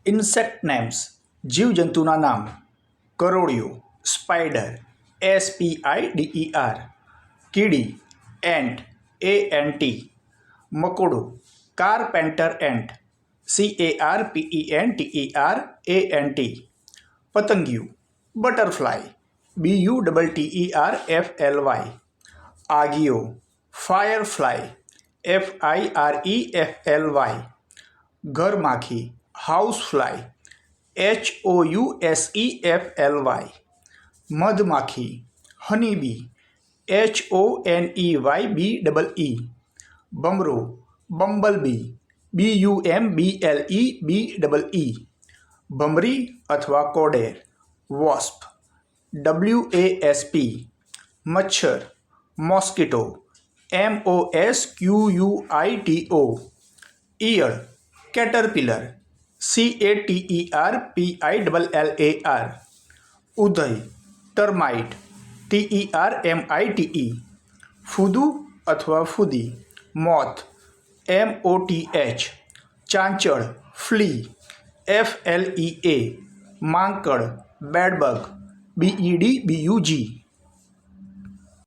Insect names જીવજંતુના નામ: કરોળિયો, સ્પાઈડર, SPIDER, કીડી, એન્ટ, ANT, મકોડો, કાર્પેન્ટર એન્ટ, CARPENTERANT, પતંગિયું, બટરફ્લાય, BUTTERFLY, આગિયો, ફાયરફ્લાય, FIREFLY, ઘરમાખી, હાઉસફ્લાય, HOUSEFLY, મધમાખી, હનીબી, HONEYBEE, ભમરો, બમ્બલબી, BUMBLEBEE, ભમરી અથવા કોડેર, વોસ્પ, WASP, મચ્છર, મોસ્કીટો, MOSQUITO, ઈયળ, કેટરપિલર, CATERPILLAR, ઉધઈ, ટર્માઇટ, TERMITE, ફૂદુ અથવા ફૂદી, મોથ, MOTH, ચાંચડ, ફ્લી, FLEA, માંકડ, બેડબગ, BEDBUG.